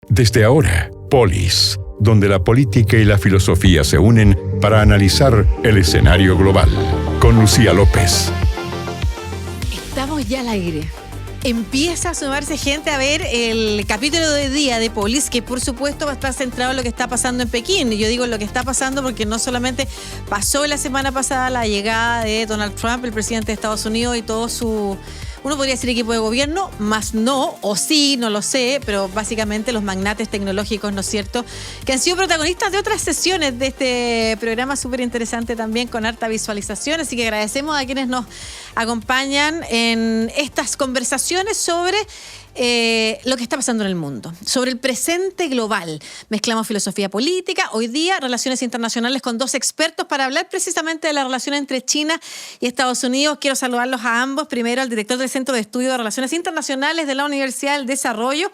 Desde ahora, Polis, donde la política y la filosofía se unen para analizar el escenario global. Con Lucía López. Estamos ya al aire. Empieza a sumarse gente a ver el capítulo de hoy día de Polis, que por supuesto va a estar centrado en lo que está pasando en Pekín. Y yo digo lo que está pasando porque no solamente pasó la semana pasada la llegada de Donald Trump, el presidente de Estados Unidos, y todo su, uno podría decir equipo de gobierno, más no, o sí, no lo sé, pero básicamente los magnates tecnológicos, ¿no es cierto?, que han sido protagonistas de otras sesiones de este programa súper interesante también, con harta visualización. Así que agradecemos a quienes nos acompañan en estas conversaciones sobre lo que está pasando en el mundo, sobre el presente global. Mezclamos filosofía política, hoy día relaciones internacionales, con dos expertos para hablar precisamente de la relación entre China y Estados Unidos. Quiero saludarlos a ambos. Primero al director del Centro de Estudio de Relaciones Internacionales de la Universidad del Desarrollo,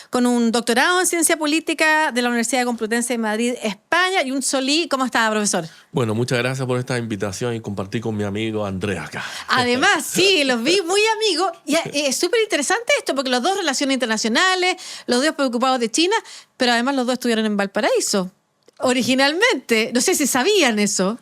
con un doctorado en Ciencia Política de la Universidad de Complutense de Madrid, España, y un Solí. ¿Cómo está, profesor? Bueno, muchas gracias por esta invitación y compartir con mi amigo Andrés acá. Además, sí, los vi muy amigos. Y es súper interesante esto, porque los dos relaciones internacionales, los dos preocupados de China, pero además los dos estuvieron en Valparaíso originalmente. No sé si sabían eso.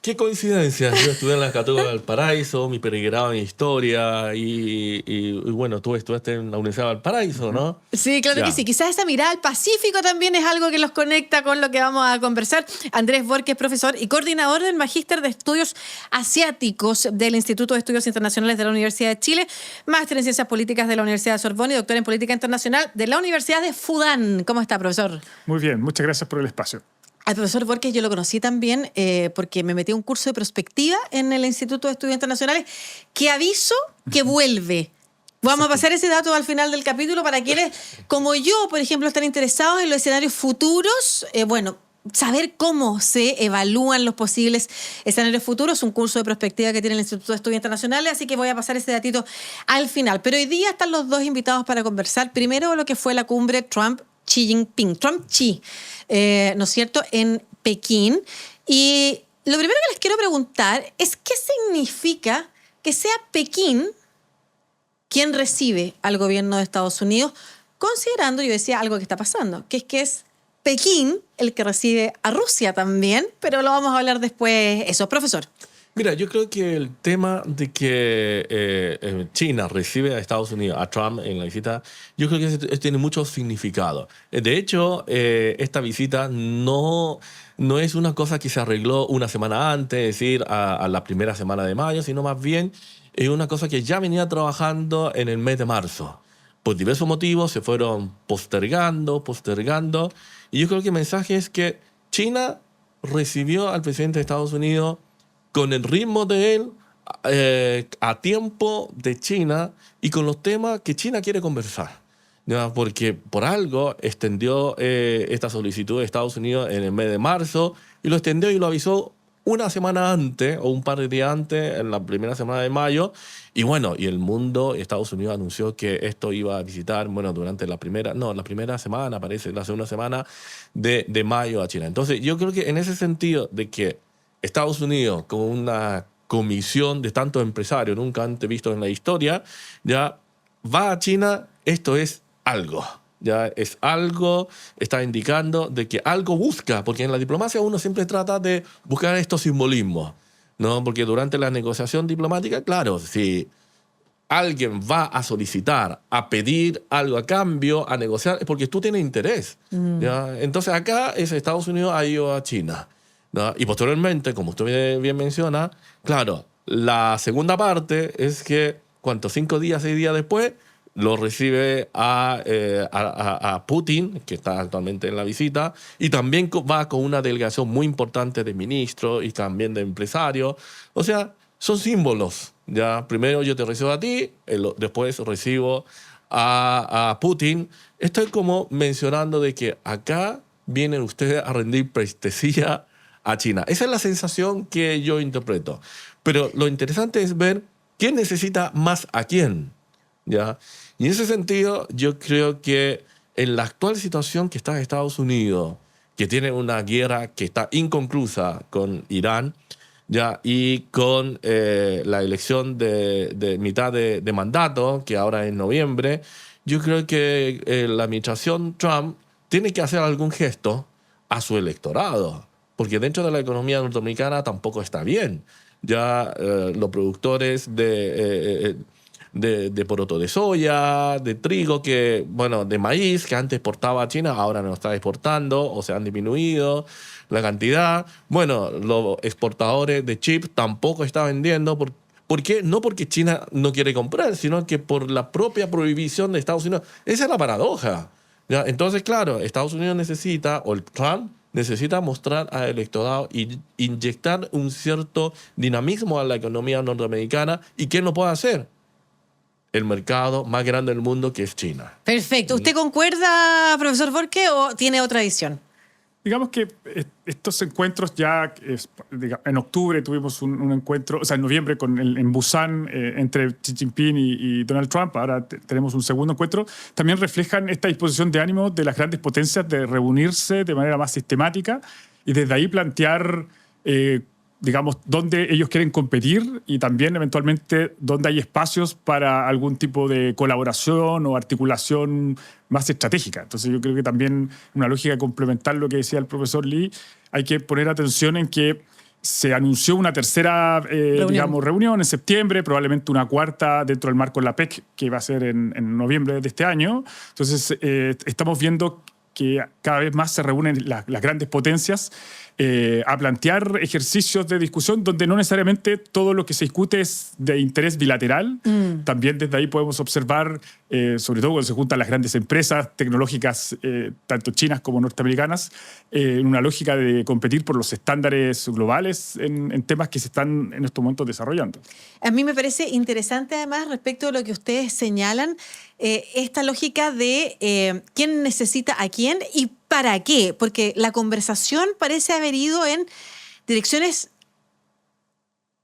Qué coincidencia. Yo estudié en la Católica de Valparaíso, mi pregrado en Historia y bueno, tú estudiaste en la Universidad de Valparaíso, ¿no? Sí, claro Ya. que sí. Quizás esa mirada al Pacífico también es algo que los conecta con lo que vamos a conversar. Andrés Borges, profesor y coordinador del Magíster de Estudios Asiáticos del Instituto de Estudios Internacionales de la Universidad de Chile, máster en Ciencias Políticas de la Universidad de Sorbona y doctor en Política Internacional de la Universidad de Fudan. ¿Cómo está, profesor? Muy bien, muchas gracias por el espacio. Al profesor Borges yo lo conocí también porque me metí a un curso de prospectiva en el Instituto de Estudios Internacionales, que aviso que vuelve. Vamos a pasar ese dato al final del capítulo para quienes, como yo, por ejemplo, están interesados en los escenarios futuros. Saber cómo se evalúan los posibles escenarios futuros, un curso de prospectiva que tiene el Instituto de Estudios Internacionales, así que voy a pasar ese datito al final. Pero hoy día están los dos invitados para conversar. Primero, lo que fue la cumbre Trump-Xi Jinping, Trump-Xi, ¿no es cierto?, en Pekín. Y lo primero que les quiero preguntar es qué significa que sea Pekín quien recibe al gobierno de Estados Unidos, considerando, yo decía, algo que está pasando, que es Pekín el que recibe a Rusia también, pero lo vamos a hablar después. Eso, profesor. Mira, yo creo que el tema de que China recibe a Estados Unidos, a Trump en la visita, yo creo que eso tiene mucho significado. De hecho, esta visita no es una cosa que se arregló una semana antes, es decir, a la primera semana de mayo, sino más bien es una cosa que ya venía trabajando en el mes de marzo. Por diversos motivos se fueron postergando, y yo creo que el mensaje es que China recibió al presidente de Estados Unidos con el ritmo de él, a tiempo de China y con los temas que China quiere conversar, ¿no? Porque por algo extendió esta solicitud de Estados Unidos en el mes de marzo y lo extendió y lo avisó una semana antes o un par de días antes, en la primera semana de mayo. Y bueno, y el mundo, Estados Unidos anunció que esto iba a visitar, bueno, durante la primera semana, parece, la segunda semana de mayo a China. Entonces, yo creo que en ese sentido de que Estados Unidos, con una comisión de tantos empresarios nunca antes visto en la historia, ya va a China, esto es algo. Ya es algo, está indicando de que algo busca, porque en la diplomacia uno siempre trata de buscar estos simbolismos, ¿no? Porque durante la negociación diplomática, claro, si alguien va a solicitar, a pedir algo a cambio, a negociar, es porque tú tienes interés. ¿Ya? Entonces acá es Estados Unidos ha ido a China, ¿no? Y posteriormente, como usted bien menciona, claro, la segunda parte es que, ¿cuántos? 5 días, 6 días después, lo recibe a Putin, que está actualmente en la visita, y también va con una delegación muy importante de ministros y también de empresarios. O sea, son símbolos. Ya, primero yo te recibo a ti, después recibo a Putin. Estoy como mencionando de que acá vienen ustedes a rendir pleitesía a China. Esa es la sensación que yo interpreto. Pero lo interesante es ver quién necesita más a quién, ¿ya? Y en ese sentido, yo creo que en la actual situación que está en Estados Unidos, que tiene una guerra que está inconclusa con Irán, ¿ya? Y con la elección de mitad de mandato, que ahora es en noviembre, yo creo que la administración Trump tiene que hacer algún gesto a su electorado, porque dentro de la economía norteamericana tampoco está bien. Ya los productores de poroto de soya, de trigo, de maíz, que antes exportaba a China, ahora no está exportando o se han disminuido la cantidad. Bueno, los exportadores de chips tampoco están vendiendo. ¿Por qué? No porque China no quiere comprar, sino que por la propia prohibición de Estados Unidos. Esa es la paradoja. ¿Ya? Entonces, claro, Estados Unidos necesita, o el Trump necesita mostrar al electorado y inyectar un cierto dinamismo a la economía norteamericana. ¿Y quién lo puede hacer? El mercado más grande del mundo, que es China. Perfecto. ¿Usted concuerda, profesor Borque, o tiene otra visión? Digamos que estos encuentros ya, en octubre tuvimos un encuentro, o sea, en noviembre en Busan, entre Xi Jinping y Donald Trump, ahora tenemos un segundo encuentro, también reflejan esta disposición de ánimo de las grandes potencias de reunirse de manera más sistemática y desde ahí plantear, digamos, dónde ellos quieren competir y también eventualmente dónde hay espacios para algún tipo de colaboración o articulación más estratégica. Entonces yo creo que también una lógica de complementar lo que decía el profesor Lee, hay que poner atención en que se anunció una tercera reunión en septiembre, probablemente una cuarta dentro del marco de la PEC, que va a ser en noviembre de este año. Entonces estamos viendo que cada vez más se reúnen las grandes potencias a plantear ejercicios de discusión donde no necesariamente todo lo que se discute es de interés bilateral. También desde ahí podemos observar, sobre todo cuando se juntan las grandes empresas tecnológicas, tanto chinas como norteamericanas, en una lógica de competir por los estándares globales en temas que se están en estos momentos desarrollando. A mí me parece interesante, además, respecto a lo que ustedes señalan, esta lógica de quién necesita a quién y para qué, porque la conversación parece haber ido en direcciones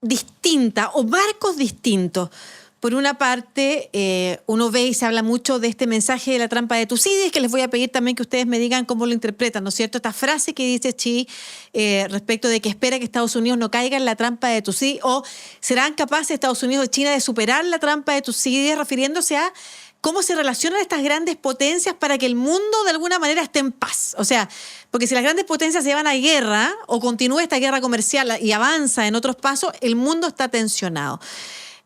distintas o marcos distintos. Por una parte, uno ve y se habla mucho de este mensaje de la trampa de Tucídides, que les voy a pedir también que ustedes me digan cómo lo interpretan, ¿no es cierto? Esta frase que dice Xi respecto de que espera que Estados Unidos no caiga en la trampa de Tucídides, o serán capaces Estados Unidos y China de superar la trampa de Tucídides, refiriéndose a cómo se relacionan estas grandes potencias para que el mundo de alguna manera esté en paz. O sea, porque si las grandes potencias se van a guerra o continúa esta guerra comercial y avanza en otros pasos, el mundo está tensionado.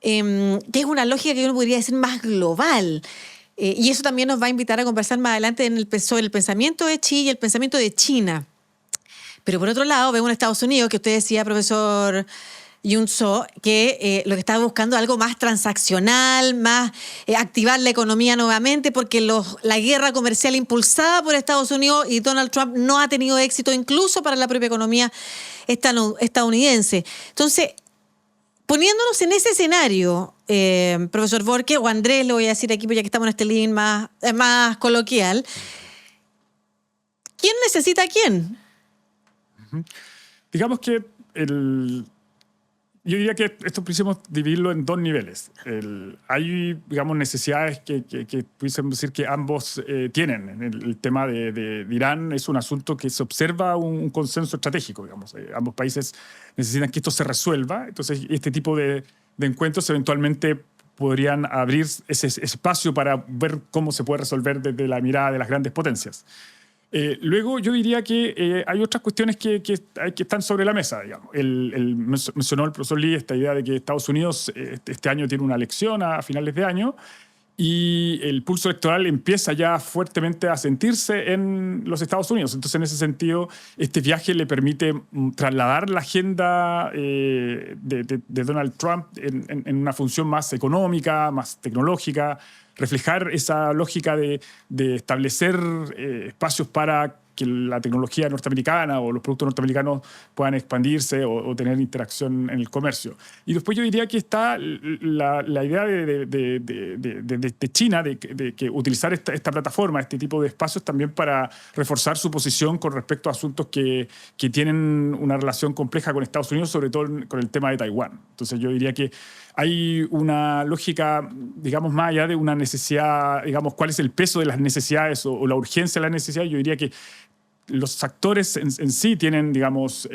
Que es una lógica que uno podría decir más global. Y eso también nos va a invitar a conversar más adelante sobre el pensamiento de Xi y el pensamiento de China. Pero por otro lado, vemos en Estados Unidos, que usted decía, profesor Yun-So, que lo que está buscando es algo más transaccional, más activar la economía nuevamente, porque la guerra comercial impulsada por Estados Unidos y Donald Trump no ha tenido éxito incluso para la propia economía estadounidense. Entonces, poniéndonos en ese escenario, profesor Borque, o Andrés, lo voy a decir aquí, ya que estamos en este living más coloquial, ¿quién necesita a quién? Digamos que yo diría que esto pudiésemos dividirlo en dos niveles. Hay, digamos, necesidades que pudiésemos decir que ambos tienen. El tema de Irán es un asunto que se observa un consenso estratégico, digamos. Ambos países necesitan que esto se resuelva. Entonces, este tipo de encuentros eventualmente podrían abrir ese espacio para ver cómo se puede resolver desde la mirada de las grandes potencias. Luego yo diría que hay otras cuestiones que están sobre la mesa, digamos. Mencionó el profesor Lee esta idea de que Estados Unidos este año tiene una elección a finales de año y el pulso electoral empieza ya fuertemente a sentirse en los Estados Unidos. Entonces, en ese sentido, este viaje le permite trasladar la agenda de Donald Trump en una función más económica, más tecnológica, reflejar esa lógica de establecer espacios para que la tecnología norteamericana o los productos norteamericanos puedan expandirse o tener interacción en el comercio. Y después yo diría que está la idea de China de que utilizar esta plataforma, este tipo de espacios también para reforzar su posición con respecto a asuntos que tienen una relación compleja con Estados Unidos, sobre todo con el tema de Taiwán. Entonces yo diría que hay una lógica, digamos, más allá de una necesidad, digamos, cuál es el peso de las necesidades o la urgencia de las necesidades. Yo diría que los actores en sí tienen, digamos,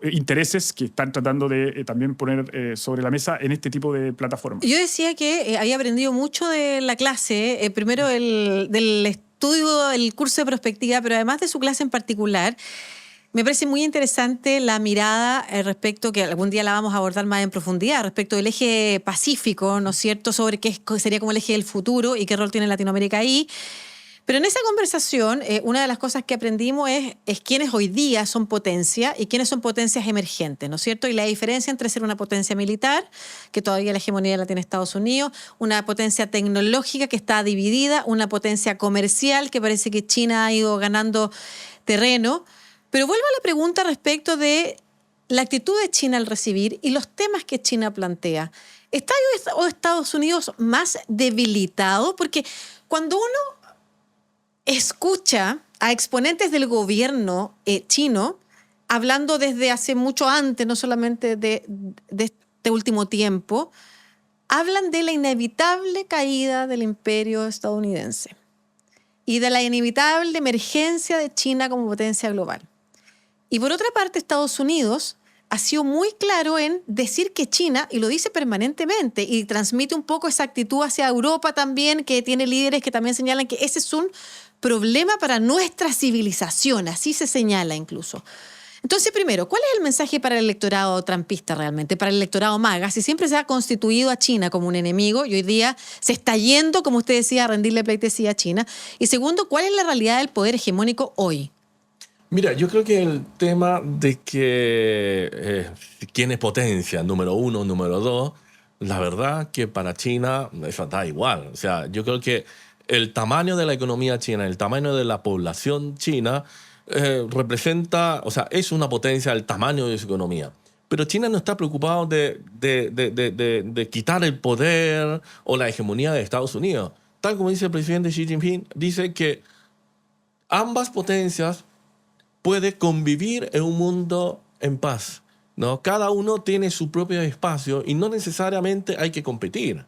intereses que están tratando de también poner sobre la mesa en este tipo de plataformas. Yo decía que había aprendido mucho de la clase, primero del estudio, el curso de prospectiva, pero además de su clase en particular. Me parece muy interesante la mirada respecto, que algún día la vamos a abordar más en profundidad, respecto del eje pacífico, ¿no es cierto?, sobre qué sería como el eje del futuro y qué rol tiene Latinoamérica ahí. Pero en esa conversación, una de las cosas que aprendimos es quiénes hoy día son potencia y quiénes son potencias emergentes, ¿no es cierto? Y la diferencia entre ser una potencia militar, que todavía la hegemonía la tiene Estados Unidos, una potencia tecnológica que está dividida, una potencia comercial que parece que China ha ido ganando terreno. Pero vuelvo a la pregunta respecto de la actitud de China al recibir y los temas que China plantea. ¿Está hoy Estados Unidos más debilitado? Porque cuando uno escucha a exponentes del gobierno chino hablando desde hace mucho antes, no solamente de este último tiempo, hablan de la inevitable caída del imperio estadounidense y de la inevitable emergencia de China como potencia global. Y por otra parte, Estados Unidos ha sido muy claro en decir que China, y lo dice permanentemente, y transmite un poco esa actitud hacia Europa también, que tiene líderes que también señalan que ese es un problema para nuestra civilización, así se señala incluso. Entonces, primero, ¿cuál es el mensaje para el electorado trumpista realmente, para el electorado MAGA? Si siempre se ha constituido a China como un enemigo y hoy día se está yendo, como usted decía, a rendirle pleitesía a China. Y segundo, ¿cuál es la realidad del poder hegemónico hoy? Mira, yo creo que el tema de que quién es potencia, número uno, número dos, la verdad que para China eso da igual. O sea, yo creo que el tamaño de la economía china, el tamaño de la población china representa, o sea, es una potencia el tamaño de su economía. Pero China no está preocupado de quitar el poder o la hegemonía de Estados Unidos. Tal como dice el presidente Xi Jinping, dice que ambas potencias puede convivir en un mundo en paz, ¿no? Cada uno tiene su propio espacio y no necesariamente hay que competir,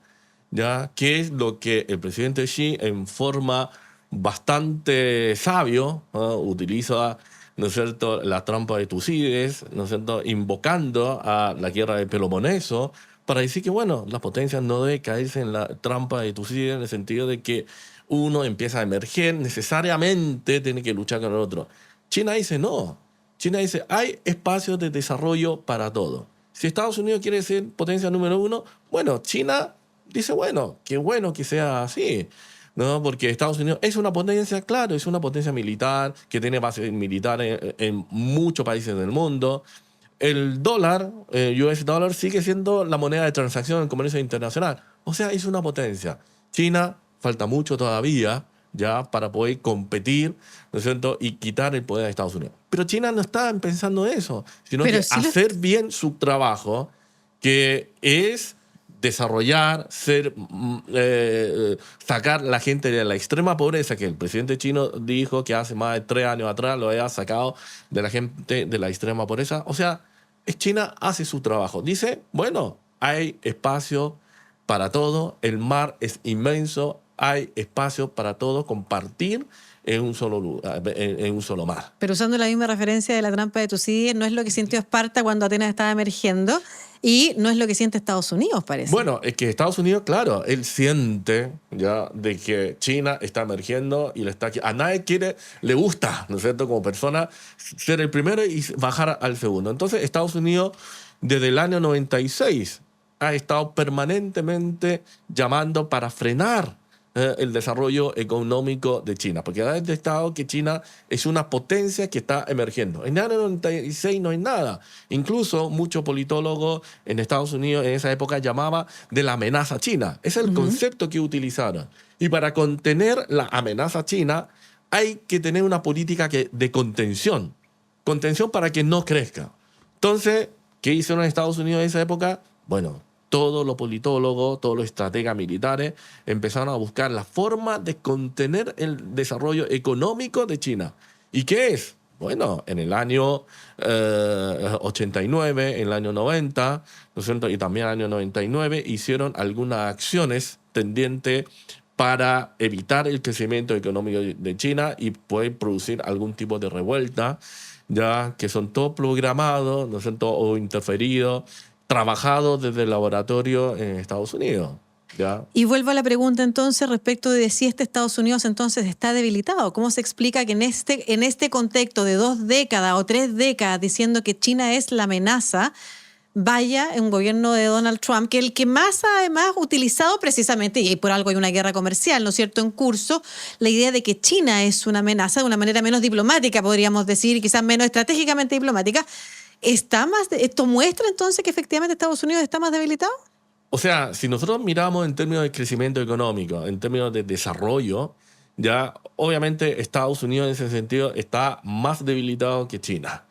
¿ya? Que es lo que el presidente Xi, en forma bastante sabio, ¿no?, utiliza, ¿no es cierto?, la trampa de Tucídides, ¿no es cierto?, invocando a la guerra del Peloponeso para decir que, bueno, las potencias no deben caerse en la trampa de Tucídides en el sentido de que uno empieza a emerger, necesariamente tiene que luchar con el otro. China dice no. China dice hay espacios de desarrollo para todo. Si Estados Unidos quiere ser potencia número uno, bueno, China dice, bueno que sea así, ¿no? Porque Estados Unidos es una potencia, claro, es una potencia militar que tiene bases militares en muchos países del mundo. El dólar, US dólar, sigue siendo la moneda de transacción en el comercio internacional. O sea, es una potencia. China falta mucho todavía ya para poder competir, ¿no es cierto?, y quitar el poder de Estados Unidos. Pero China no está pensando eso, sino que sí hacer bien su trabajo, que es desarrollar, sacar a la gente de la extrema pobreza, que el presidente chino dijo que hace más de 3 años atrás lo había sacado de la gente de la extrema pobreza. O sea, China hace su trabajo. Dice, bueno, hay espacio para todo, el mar es inmenso, hay espacio para todo, compartir en un solo lugar, en un solo mar. Pero usando la misma referencia de la trampa de Tucídides, no es lo que sintió Esparta cuando Atenas estaba emergiendo y no es lo que siente Estados Unidos, parece. Bueno, es que Estados Unidos, claro, él siente ya de que China está emergiendo y a nadie le gusta, ¿no es cierto?, como persona, ser el primero y bajar al segundo. Entonces, Estados Unidos, desde el año 96, ha estado permanentemente llamando para frenar el desarrollo económico de China, porque ha detectado que China es una potencia que está emergiendo. En el año 96 no hay nada. Incluso muchos politólogos en Estados Unidos en esa época llamaban de la amenaza china. Ese es el concepto que utilizaron. Y para contener la amenaza china hay que tener una política de contención. Contención para que no crezca. Entonces, ¿qué hicieron en Estados Unidos en esa época? Bueno, todos los politólogos, todos los estrategas militares empezaron a buscar la forma de contener el desarrollo económico de China. ¿Y qué es? Bueno, en el año 89, en el año 90, ¿no es cierto?, y también en el año 99, hicieron algunas acciones tendientes para evitar el crecimiento económico de China y puede producir algún tipo de revuelta, ya que son todos programados, no son todos interferidos, trabajados desde el laboratorio en Estados Unidos. ¿Ya? Y vuelvo a la pregunta entonces respecto de si Estados Unidos entonces está debilitado. ¿Cómo se explica que en este contexto de 2 décadas o 3 décadas diciendo que China es la amenaza, vaya un gobierno de Donald Trump, que el que más además ha utilizado precisamente, y por algo hay una guerra comercial, ¿no es cierto?, en curso, la idea de que China es una amenaza de una manera menos diplomática, podríamos decir, y quizás menos estratégicamente diplomática? ¿Esto muestra entonces que efectivamente Estados Unidos está más debilitado? O sea, si nosotros miramos en términos de crecimiento económico, en términos de desarrollo, ya obviamente Estados Unidos en ese sentido está más debilitado que China.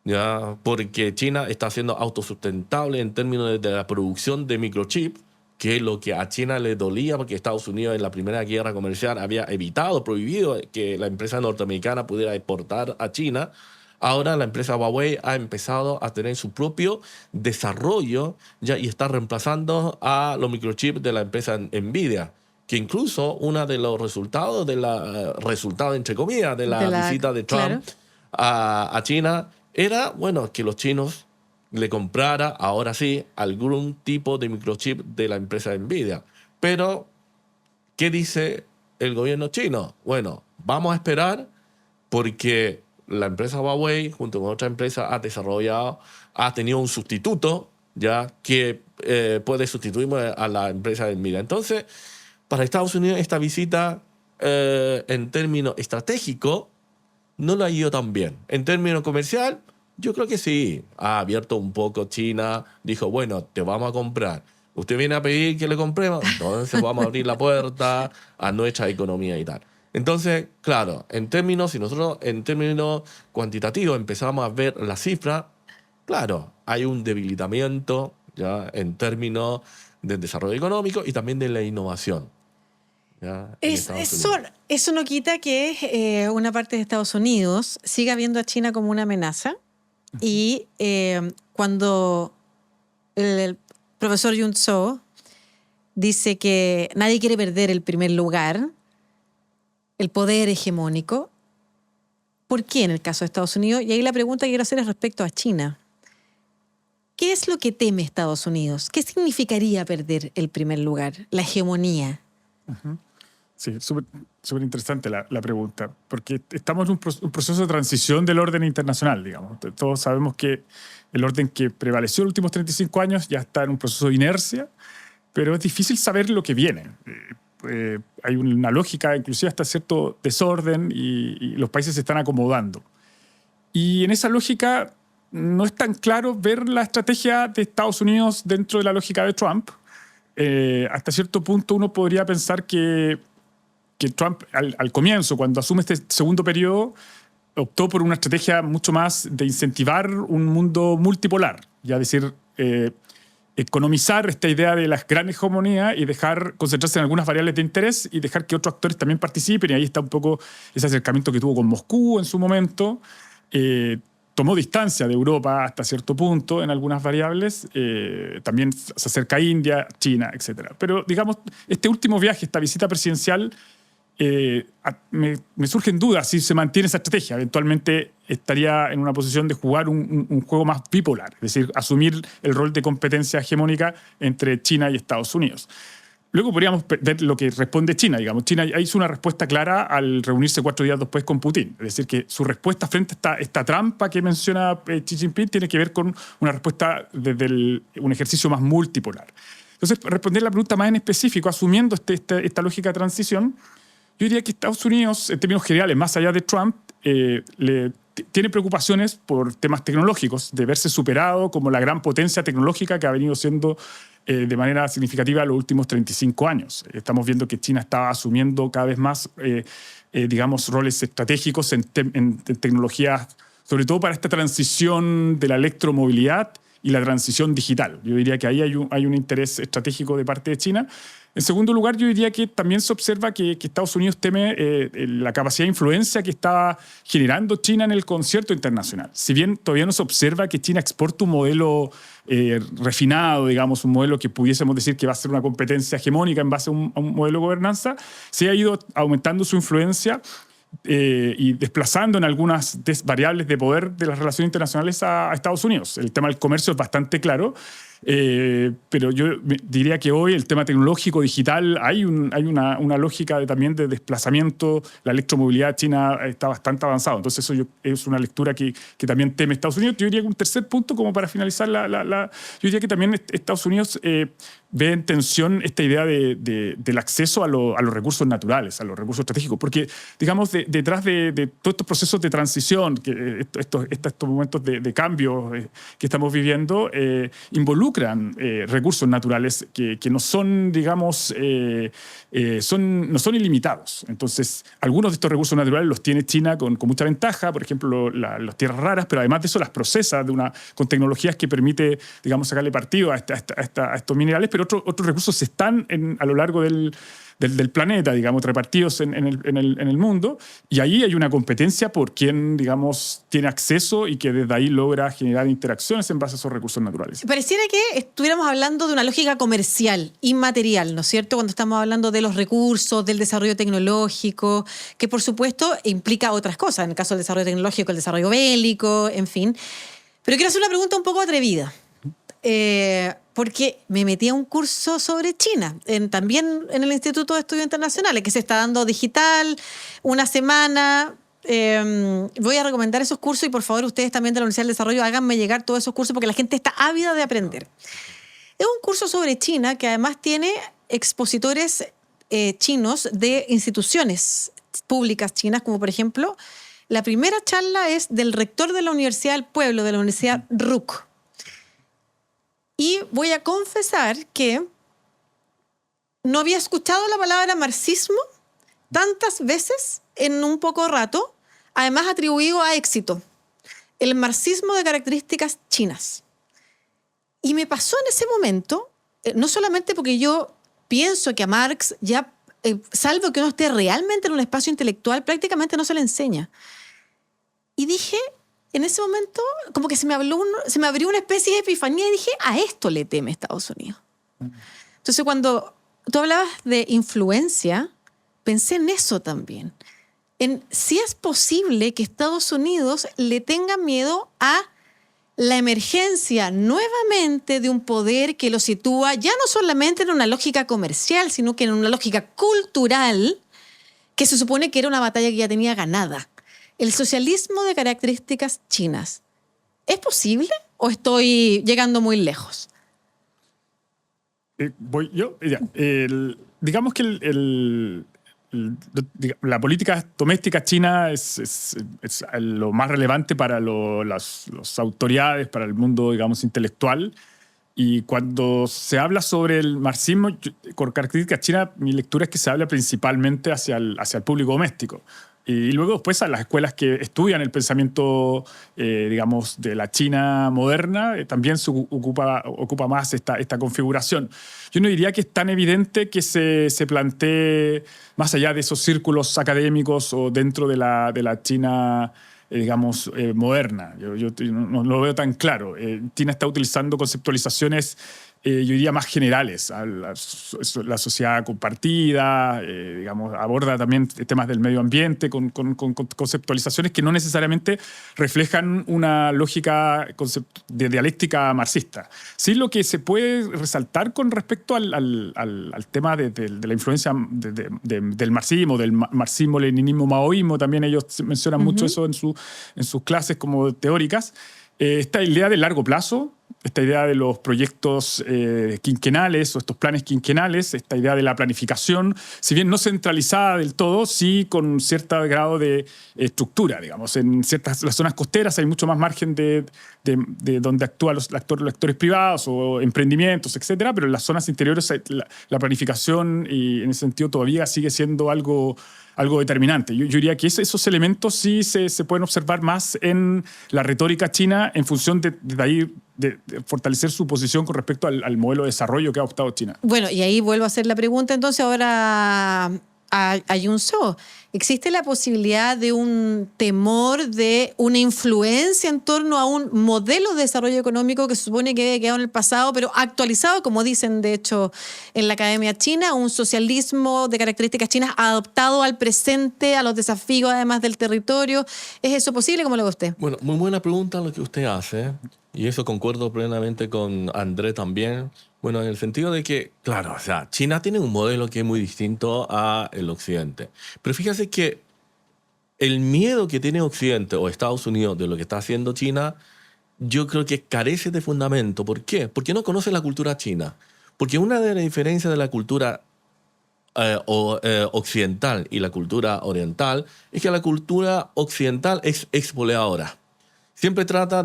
Ya, porque China está siendo autosustentable en términos de la producción de microchips, que es lo que a China le dolía, porque Estados Unidos en la primera guerra comercial había prohibido que la empresa norteamericana pudiera exportar a China. Ahora la empresa Huawei ha empezado a tener su propio desarrollo ya, y está reemplazando a los microchips de la empresa Nvidia, que incluso uno de los resultados, entre comillas, de la visita de Trump, claro, a China era, bueno, que los chinos le comprara, ahora sí, algún tipo de microchip de la empresa Nvidia. Pero, ¿qué dice el gobierno chino? Bueno, vamos a esperar porque la empresa Huawei, junto con otra empresa, ha tenido un sustituto ya que puede sustituir a la empresa Nvidia. Entonces, para Estados Unidos esta visita, en términos estratégicos, no lo ha ido tan bien. En términos comercial, yo creo que sí. Ha abierto un poco China. Dijo, bueno, te vamos a comprar. Usted viene a pedir que le compremos, entonces vamos a abrir la puerta a nuestra economía y tal. Entonces, claro, si nosotros en términos cuantitativos empezamos a ver la cifra, claro, hay un debilitamiento ya en términos del desarrollo económico y también de la innovación. Eso no quita que una parte de Estados Unidos siga viendo a China como una amenaza. Y cuando el profesor Yun So dice que nadie quiere perder el primer lugar, el poder hegemónico, ¿por qué en el caso de Estados Unidos? Y ahí la pregunta que quiero hacer es respecto a China. ¿Qué es lo que teme Estados Unidos? ¿Qué significaría perder el primer lugar, la hegemonía? Uh-huh. Sí, súper interesante la pregunta, porque estamos en un proceso de transición del orden internacional, digamos. Todos sabemos que el orden que prevaleció en los últimos 35 años ya está en un proceso de inercia, pero es difícil saber lo que viene. Hay una lógica, inclusive hasta cierto desorden, y los países se están acomodando. Y en esa lógica no es tan claro ver la estrategia de Estados Unidos dentro de la lógica de Trump. Hasta cierto punto uno podría pensar que Trump, al comienzo, cuando asume este segundo periodo, optó por una estrategia mucho más de incentivar un mundo multipolar, ya decir, economizar esta idea de la gran hegemonía y dejar concentrarse en algunas variables de interés y dejar que otros actores también participen. Y ahí está un poco ese acercamiento que tuvo con Moscú en su momento. Tomó distancia de Europa hasta cierto punto en algunas variables. También se acerca a India, China, etc. Pero, digamos, este último viaje, esta visita presidencial, me surgen dudas si se mantiene esa estrategia. Eventualmente estaría en una posición de jugar un juego más bipolar, es decir, asumir el rol de competencia hegemónica entre China y Estados Unidos. Luego podríamos ver lo que responde China. Digamos, China hizo una respuesta clara al reunirse 4 días después con Putin. Es decir, que su respuesta frente a esta trampa que menciona Xi Jinping tiene que ver con una respuesta desde un ejercicio más multipolar. Entonces, responder la pregunta más en específico, asumiendo esta lógica de transición, yo diría que Estados Unidos, en términos generales, más allá de Trump, tiene preocupaciones por temas tecnológicos, de verse superado como la gran potencia tecnológica que ha venido siendo de manera significativa los últimos 35 años. Estamos viendo que China está asumiendo cada vez más, digamos, roles estratégicos en tecnologías, sobre todo para esta transición de la electromovilidad, y la transición digital. Yo diría que ahí hay un interés estratégico de parte de China. En segundo lugar, yo diría que también se observa que Estados Unidos teme la capacidad de influencia que está generando China en el concierto internacional. Si bien todavía no se observa que China exporta un modelo refinado, digamos, un modelo que pudiésemos decir que va a ser una competencia hegemónica en base a un modelo de gobernanza, se ha ido aumentando su influencia y desplazando en algunas variables de poder de las relaciones internacionales a Estados Unidos. El tema del comercio es bastante claro, pero yo diría que hoy el tema tecnológico, digital, hay una lógica también de desplazamiento. La electromovilidad china está bastante avanzada. Entonces eso es una lectura que también teme Estados Unidos. Yo diría que un tercer punto, como para finalizar, yo diría que también Estados Unidos ve en tensión esta idea del acceso a los recursos naturales, a los recursos estratégicos. Porque, digamos, detrás de todos estos procesos de transición, estos momentos de cambio que estamos viviendo, involucran recursos naturales que no son, digamos, no son ilimitados. Entonces, algunos de estos recursos naturales los tiene China con mucha ventaja, por ejemplo, las tierras raras, pero además de eso las procesa con tecnologías que permite, digamos, sacarle partido a estos minerales, pero otros recursos están a lo largo del planeta, digamos, repartidos en el mundo, y ahí hay una competencia por quien, digamos, tiene acceso y que desde ahí logra generar interacciones en base a esos recursos naturales. Pareciera que estuviéramos hablando de una lógica comercial, inmaterial, ¿no es cierto? Cuando estamos hablando de los recursos, del desarrollo tecnológico, que por supuesto implica otras cosas, en el caso del desarrollo tecnológico, el desarrollo bélico, en fin. Pero quiero hacer una pregunta un poco atrevida. Porque me metí a un curso sobre China, también en el Instituto de Estudios Internacionales, que se está dando digital, una semana. Voy a recomendar esos cursos y por favor ustedes también de la Universidad del Desarrollo háganme llegar todos esos cursos porque la gente está ávida de aprender. Es un curso sobre China que además tiene expositores chinos de instituciones públicas chinas, como por ejemplo, la primera charla es del rector de la Universidad del Pueblo, de la Universidad RUC. Y voy a confesar que no había escuchado la palabra marxismo tantas veces en un poco rato, además atribuido a éxito. El marxismo de características chinas. Y me pasó en ese momento, no solamente porque yo pienso que a Marx ya, salvo que uno esté realmente en un espacio intelectual, prácticamente no se le enseña. Y dije, en ese momento, como que se me abrió una especie de epifanía y dije, a esto le teme Estados Unidos. Entonces, cuando tú hablabas de influencia, pensé en eso también. En si es posible que Estados Unidos le tenga miedo a la emergencia nuevamente de un poder que lo sitúa ya no solamente en una lógica comercial, sino que en una lógica cultural, que se supone que era una batalla que ya tenía ganada. El socialismo de características chinas. ¿Es posible o estoy llegando muy lejos? Voy yo. Digamos que la política doméstica china es lo más relevante para las autoridades, para el mundo, digamos, intelectual. Y cuando se habla sobre el marxismo, con características chinas, mi lectura es que se habla principalmente hacia el público doméstico. Y luego después a las escuelas que estudian el pensamiento, digamos, de la China moderna, también se ocupa más esta configuración. Yo no diría que es tan evidente que se plantee más allá de esos círculos académicos o dentro de la China, digamos, moderna. Yo no lo veo tan claro. China está utilizando conceptualizaciones yo diría más generales. La sociedad compartida, digamos, aborda también temas del medio ambiente con conceptualizaciones que no necesariamente reflejan una lógica de dialéctica marxista. Sí, lo que se puede resaltar con respecto al tema de la influencia del marxismo, del marxismo, leninismo, maoísmo, también ellos mencionan mucho eso en sus clases como teóricas. Esta idea de largo plazo, esta idea de los proyectos quinquenales o estos planes quinquenales, esta idea de la planificación, si bien no centralizada del todo, sí con cierto grado de estructura, digamos. En las zonas costeras hay mucho más margen de donde actúan los actores privados o emprendimientos, etcétera, pero en las zonas interiores la planificación y en ese sentido todavía sigue siendo algo determinante. Yo diría que esos elementos sí se pueden observar más en la retórica china en función de ahí de fortalecer su posición con respecto al modelo de desarrollo que ha adoptado China. Bueno, y ahí vuelvo a hacer la pregunta entonces ahora a Yun So. ¿Existe la posibilidad de un temor, de una influencia en torno a un modelo de desarrollo económico que se supone que había quedado en el pasado, pero actualizado, como dicen de hecho en la Academia China, un socialismo de características chinas adaptado al presente, a los desafíos además del territorio? ¿Es eso posible? ¿Cómo lo ve usted? Bueno, muy buena pregunta lo que usted hace, y eso concuerdo plenamente con André también. Bueno, en el sentido de que, claro, o sea, China tiene un modelo que es muy distinto al Occidente. Pero fíjese que el miedo que tiene Occidente o Estados Unidos de lo que está haciendo China, yo creo que carece de fundamento. ¿Por qué? Porque no conoce la cultura china. Porque una de las diferencias de la cultura occidental y la cultura oriental es que la cultura occidental es expoliadora. Siempre trata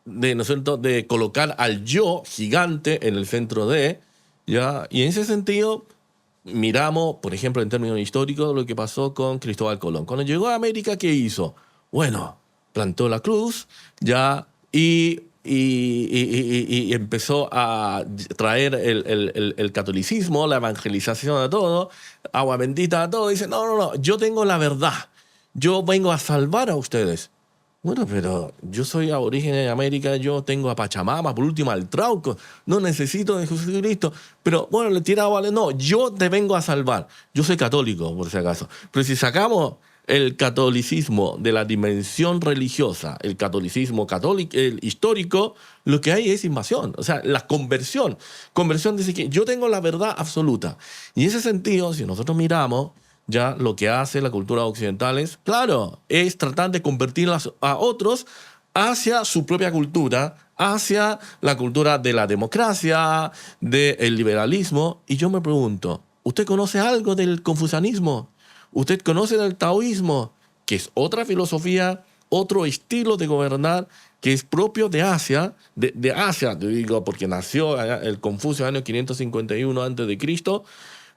¿no es cierto?, de colocar al yo gigante en el centro ¿ya? Y en ese sentido, miramos, por ejemplo, en términos históricos, lo que pasó con Cristóbal Colón. Cuando llegó a América, ¿qué hizo? Bueno, plantó la cruz, ¿ya? Y empezó a traer el catolicismo, la evangelización a todo, agua bendita a todo. Dice, no, yo tengo la verdad. Yo vengo a salvar a ustedes. Bueno, pero yo soy aborigen de América, yo tengo a Pachamama, por último al Trauco, no necesito de Jesucristo. Pero bueno, le tiraba, no, yo te vengo a salvar. Yo soy católico, por si acaso. Pero si sacamos el catolicismo de la dimensión religiosa, el catolicismo católico, el histórico, lo que hay es invasión. O sea, la conversión. Conversión dice que yo tengo la verdad absoluta. Y en ese sentido, si nosotros miramos, ya lo que hace la cultura occidental es, claro, es tratar de convertir a otros hacia su propia cultura, hacia la cultura de la democracia, del liberalismo. Y yo me pregunto, ¿usted conoce algo del confucianismo? ¿Usted conoce del taoísmo? Que es otra filosofía, otro estilo de gobernar que es propio de Asia, de Asia, te digo, porque nació el Confucio en el año 551 a.C.,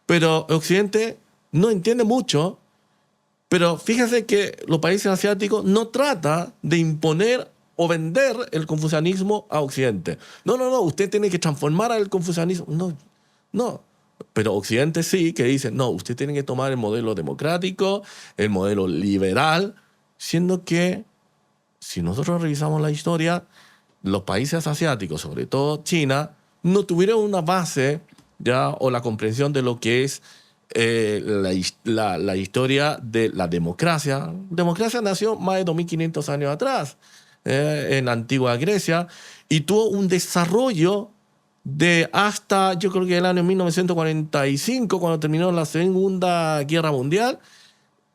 pero Occidente no entiende mucho, pero fíjense que los países asiáticos no tratan de imponer o vender el confucianismo a Occidente. No, usted tiene que transformar al confucianismo. No. Pero Occidente sí, que dice, no, usted tiene que tomar el modelo democrático, el modelo liberal, siendo que, si nosotros revisamos la historia, los países asiáticos, sobre todo China, no tuvieron una base ya o la comprensión de lo que es la historia de la democracia. Democracia nació más de 2500 años atrás, en la antigua Grecia, y tuvo un desarrollo de hasta, yo creo que el año 1945, cuando terminó la Segunda Guerra Mundial,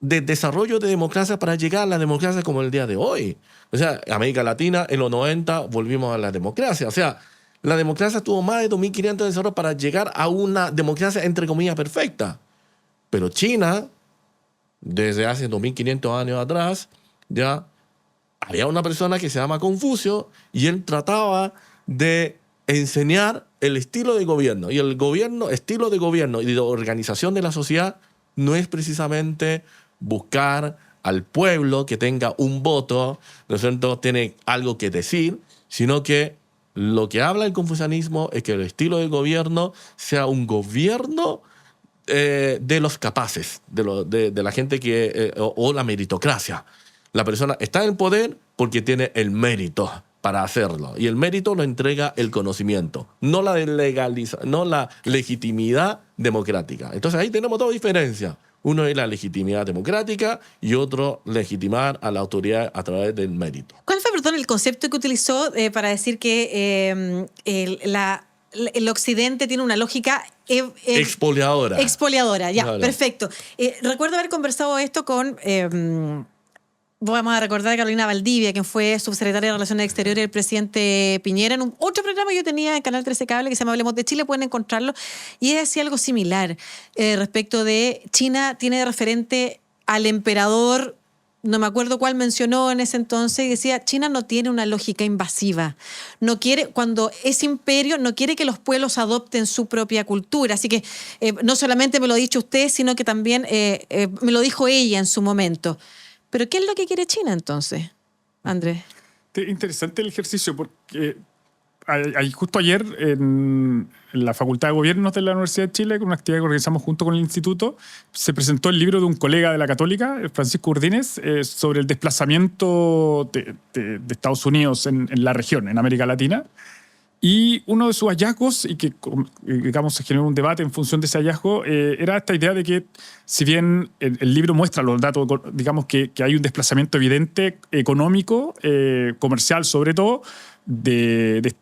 de desarrollo de democracia para llegar a la democracia como el día de hoy. O sea, América Latina, en los 90 volvimos a la democracia. O sea, la democracia tuvo más de 2500 desarrollos para llegar a una democracia, entre comillas, perfecta. Pero China, desde hace 2500 años atrás, ya había una persona que se llama Confucio y él trataba de enseñar el estilo de gobierno. Y el estilo de gobierno y de organización de la sociedad no es precisamente buscar al pueblo que tenga un voto, ¿no es cierto?, tiene algo que decir, sino que lo que habla el confucianismo es que el estilo de gobierno sea un gobierno de los capaces, de la gente que o la meritocracia. La persona está en el poder porque tiene el mérito para hacerlo. Y el mérito lo entrega el conocimiento, no la legitimidad democrática. Entonces ahí tenemos dos diferencias. Uno es la legitimidad democrática y otro legitimar a la autoridad a través del mérito. ¿Cuál fue, perdón, el concepto que utilizó para decir que el Occidente tiene una lógica expoliadora? Expoliadora, ya, Claro. Perfecto. Recuerdo haber conversado esto con... vamos a recordar a Carolina Valdivia, quien fue subsecretaria de Relaciones Exteriores del presidente Piñera, en otro programa que yo tenía en Canal 13 Cable que se llama Hablemos de Chile, pueden encontrarlo, y ella decía algo similar respecto de China tiene de referente al emperador, no me acuerdo cuál mencionó en ese entonces, y decía, China no tiene una lógica invasiva, no quiere, cuando es imperio, no quiere que los pueblos adopten su propia cultura, así que no solamente me lo ha dicho usted, sino que también me lo dijo ella en su momento. ¿Pero qué es lo que quiere China entonces, Andrés? Interesante el ejercicio porque justo ayer en la Facultad de Gobiernos de la Universidad de Chile, con una actividad que organizamos junto con el Instituto, se presentó el libro de un colega de la Católica, Francisco Urdínez, sobre el desplazamiento de Estados Unidos en la región, en América Latina. Y uno de sus hallazgos, y que digamos se generó un debate en función de ese hallazgo, era esta idea de que, si bien el libro muestra los datos, digamos que hay un desplazamiento evidente económico, comercial sobre todo, de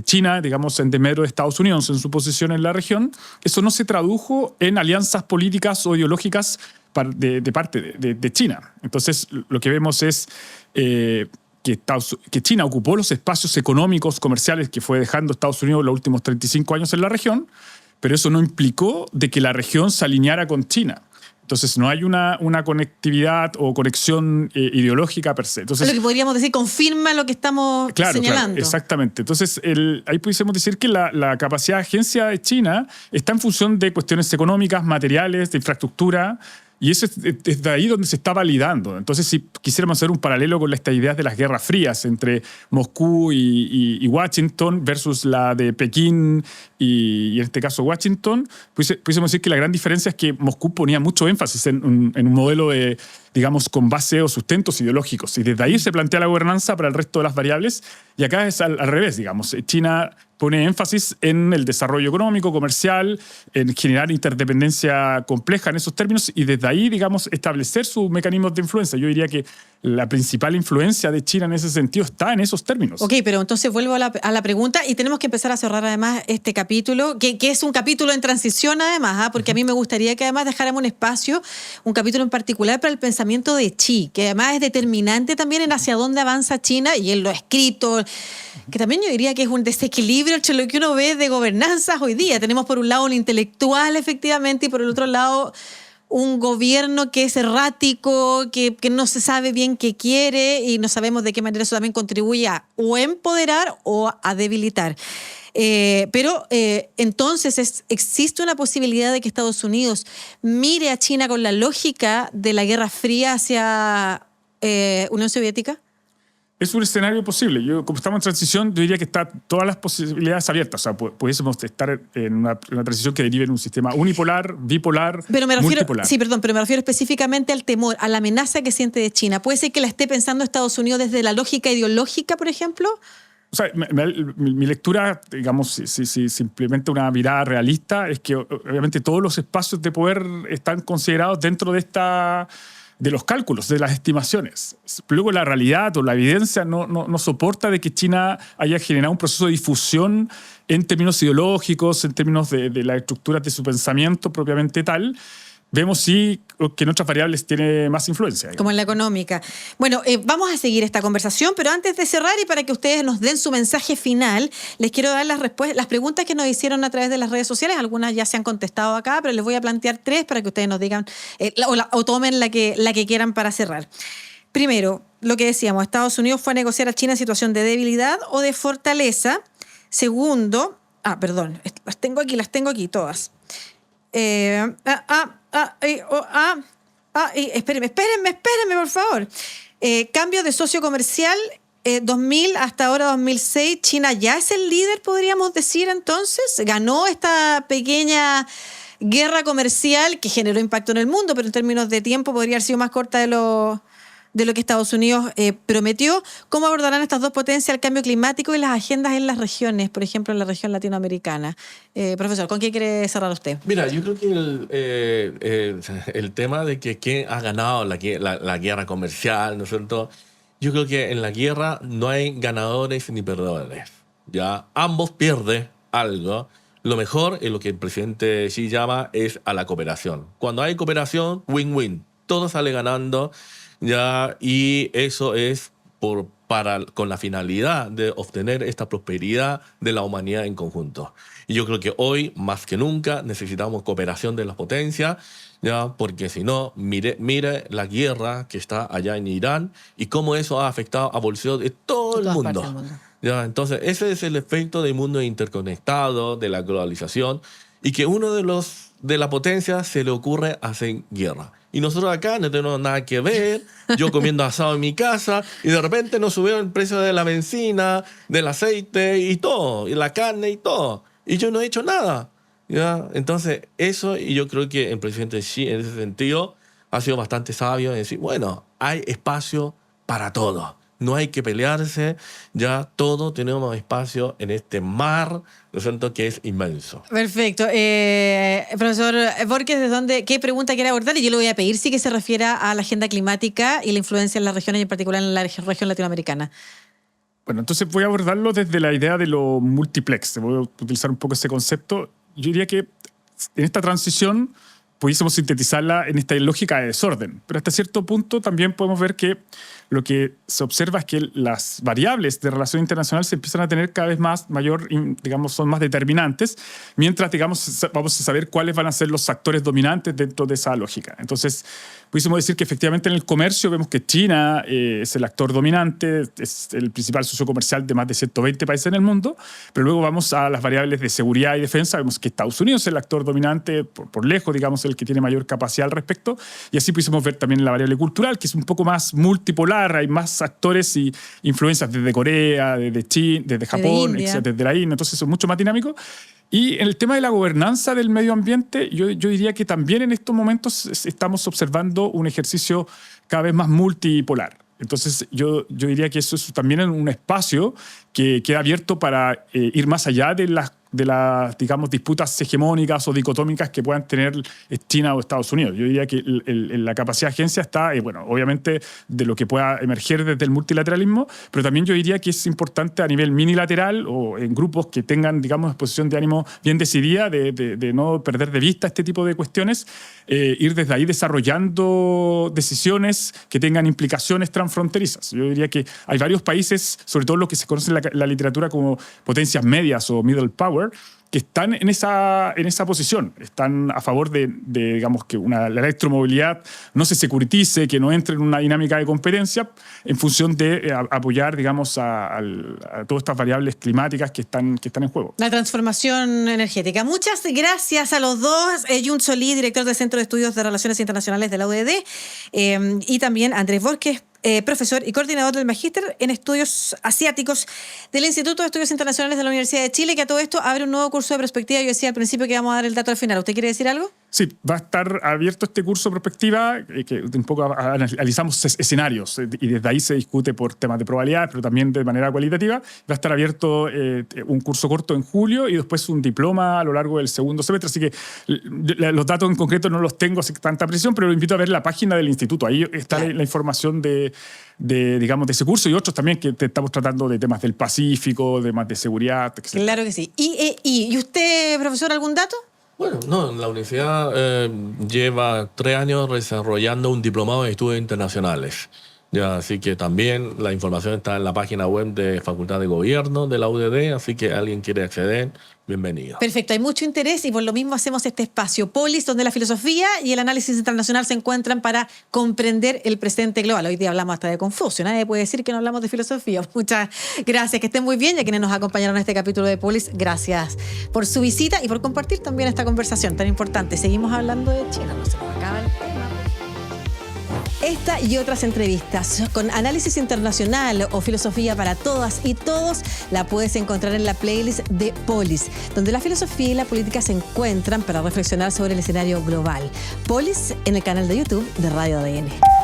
China, digamos, en desmedro de Estados Unidos en su posición en la región, eso no se tradujo en alianzas políticas o ideológicas de parte de China. Entonces, lo que vemos es que China ocupó los espacios económicos, comerciales que fue dejando Estados Unidos los últimos 35 años en la región, pero eso no implicó de que la región se alineara con China. Entonces no hay una conectividad o conexión ideológica per se. Entonces, lo que podríamos decir confirma lo que estamos señalando. Claro, exactamente. Entonces ahí pudiésemos decir que la capacidad de agencia de China está en función de cuestiones económicas, materiales, de infraestructura, y eso es de ahí donde se está validando. Entonces, si quisiéramos hacer un paralelo con estas ideas de las guerras frías entre Moscú y Washington versus la de Pekín y en este caso Washington, pudiésemos decir que la gran diferencia es que Moscú ponía mucho énfasis en un modelo de, digamos, con base o sustentos ideológicos. Y desde ahí se plantea la gobernanza para el resto de las variables. Y acá es al revés, digamos. China pone énfasis en el desarrollo económico, comercial, en generar interdependencia compleja en esos términos y desde ahí, digamos, establecer sus mecanismos de influencia. Yo diría que la principal influencia de China en ese sentido está en esos términos. Ok, pero entonces vuelvo a la pregunta y tenemos que empezar a cerrar además este capítulo, que es un capítulo en transición además, porque a mí me gustaría que además dejáramos un espacio, un capítulo en particular para el pensamiento de Xi, que además es determinante también en hacia dónde avanza China y en lo escrito, que también yo diría que es un desequilibrio entre lo que uno ve de gobernanzas hoy día. Tenemos por un lado un intelectual efectivamente y por el otro lado un gobierno que es errático, que no se sabe bien qué quiere y no sabemos de qué manera eso también contribuye a o empoderar o a debilitar. Pero entonces existe una posibilidad de que Estados Unidos mire a China con la lógica de la Guerra Fría hacia Unión Soviética. Es un escenario posible. Como estamos en transición, yo diría que están todas las posibilidades abiertas. O sea, pudiésemos estar en una transición que derive en un sistema unipolar, bipolar, multipolar. Sí, perdón, pero me refiero específicamente al temor, a la amenaza que siente de China. ¿Puede ser que la esté pensando Estados Unidos desde la lógica ideológica, por ejemplo? O sea, mi lectura, digamos, si simplemente una mirada realista, es que obviamente todos los espacios de poder están considerados dentro de los cálculos, de las estimaciones. Luego la realidad o la evidencia no soporta de que China haya generado un proceso de difusión en términos ideológicos, en términos de las estructuras de su pensamiento propiamente tal. Vemos sí que en otras variables tiene más influencia. Como en la económica. Bueno, vamos a seguir esta conversación, pero antes de cerrar y para que ustedes nos den su mensaje final, les quiero dar las preguntas que nos hicieron a través de las redes sociales. Algunas ya se han contestado acá, pero les voy a plantear 3 para que ustedes nos digan o tomen la que quieran para cerrar. Primero, lo que decíamos, ¿Estados Unidos fue a negociar a China en situación de debilidad o de fortaleza? Segundo, perdón, las tengo aquí todas. Espérenme, por favor. Cambio de socio comercial, 2000 hasta ahora 2006, China ya es el líder, podríamos decir entonces. Ganó esta pequeña guerra comercial que generó impacto en el mundo, pero en términos de tiempo podría haber sido más corta de lo que Estados Unidos prometió. ¿Cómo abordarán estas dos potencias el cambio climático y las agendas en las regiones, por ejemplo, en la región latinoamericana? Profesor, ¿con qué quiere cerrar usted? Mira, yo creo que el tema de que quién ha ganado la guerra comercial, ¿no es cierto? Yo creo que en la guerra no hay ganadores ni perdedores. ¿Ya? Ambos pierden algo. Lo mejor, y lo que el presidente Xi llama, es a la cooperación. Cuando hay cooperación, win-win. Todo sale ganando. ¿Ya? Y eso es con la finalidad de obtener esta prosperidad de la humanidad en conjunto. Y yo creo que hoy, más que nunca, necesitamos cooperación de las potencias, ¿ya? Porque si no, mire la guerra que está allá en Irán y cómo eso ha afectado a bolsillos de todo el mundo. ¿Ya? Entonces, ese es el efecto del mundo interconectado, de la globalización, y que uno de los de la potencia se le ocurre hacer guerra. Y nosotros acá no tenemos nada que ver, yo comiendo asado en mi casa, y de repente nos subieron el precio de la benzina, del aceite y todo, y la carne y todo. Y yo no he hecho nada. ¿Ya? Entonces, eso, y yo creo que el presidente Xi, en ese sentido, ha sido bastante sabio en decir, bueno, hay espacio para todo. No hay que pelearse, ya todos tenemos espacio en este mar, lo siento, que es inmenso. Perfecto. Profesor Borges, ¿qué pregunta quiere abordar? Y yo le voy a pedir sí que se refiera a la agenda climática y la influencia en las regiones y en particular en la región latinoamericana. Bueno, entonces voy a abordarlo desde la idea de lo multiplex. Voy a utilizar un poco ese concepto. Yo diría que en esta transición pudiésemos sintetizarla en esta lógica de desorden. Pero hasta cierto punto también podemos ver que lo que se observa es que las variables de relación internacional se empiezan a tener cada vez digamos, son más determinantes, mientras, digamos, vamos a saber cuáles van a ser los actores dominantes dentro de esa lógica. Entonces, pudiésemos decir que efectivamente en el comercio vemos que China es el actor dominante, es el principal socio comercial de más de 120 países en el mundo, pero luego vamos a las variables de seguridad y defensa, vemos que Estados Unidos es el actor dominante, por lejos, digamos, el que tiene mayor capacidad al respecto, y así pudiésemos ver también la variable cultural, que es un poco más multipolar, hay más actores y influencias desde Corea, desde China, desde Japón, desde la India, entonces es mucho más dinámico. Y en el tema de la gobernanza del medio ambiente, yo diría que también en estos momentos estamos observando un ejercicio cada vez más multipolar. Entonces yo diría que eso es también un espacio que queda abierto para ir más allá de las digamos, disputas hegemónicas o dicotómicas que puedan tener China o Estados Unidos. Yo diría que la capacidad de agencia está, bueno, obviamente de lo que pueda emerger desde el multilateralismo, pero también yo diría que es importante a nivel minilateral o en grupos que tengan, digamos, exposición de ánimo bien decidida, de no perder de vista este tipo de cuestiones, ir desde ahí desarrollando decisiones que tengan implicaciones transfronterizas. Yo diría que hay varios países, sobre todo los que se conocen en la literatura como potencias medias o middle power, que están en esa posición, están a favor de digamos, que la electromovilidad no se securitice, que no entre en una dinámica de competencia en función de apoyar, digamos, a todas estas variables climáticas que están en juego. La transformación energética. Muchas gracias a los dos. Yun Solí, director del Centro de Estudios de Relaciones Internacionales de la UDD, y también Andrés Borges, profesor y coordinador del Magíster en Estudios Asiáticos del Instituto de Estudios Internacionales de la Universidad de Chile, que a todo esto abre un nuevo curso de perspectiva. Yo decía al principio que vamos a dar el dato al final. ¿Usted quiere decir algo? Sí, va a estar abierto este curso de perspectiva, que un poco analizamos escenarios y desde ahí se discute por temas de probabilidades, pero también de manera cualitativa. Va a estar abierto un curso corto en julio y después un diploma a lo largo del segundo semestre, así que los datos en concreto no los tengo sin tanta precisión, pero lo invito a ver la página del instituto. Ahí está la información digamos, de ese curso y otros también que estamos tratando de temas del Pacífico, temas de seguridad, etc. Claro que sí. ¿Y usted, profesor, algún dato? Bueno, no, la universidad lleva 3 años desarrollando un diplomado en estudios internacionales. Ya, así que también la información está en la página web de Facultad de Gobierno de la UDD, así que alguien quiere acceder, bienvenido. Perfecto, hay mucho interés y por lo mismo hacemos este espacio Polis, donde la filosofía y el análisis internacional se encuentran para comprender el presente global. Hoy día hablamos hasta de Confucio, nadie puede decir que no hablamos de filosofía. Muchas gracias, que estén muy bien, y a quienes nos acompañaron en este capítulo de Polis, gracias por su visita y por compartir también esta conversación tan importante. Seguimos hablando de China, no se nos acaba el tema. Esta y otras entrevistas con análisis internacional o filosofía para todas y todos la puedes encontrar en la playlist de Polis, donde la filosofía y la política se encuentran para reflexionar sobre el escenario global. Polis en el canal de YouTube de Radio ADN.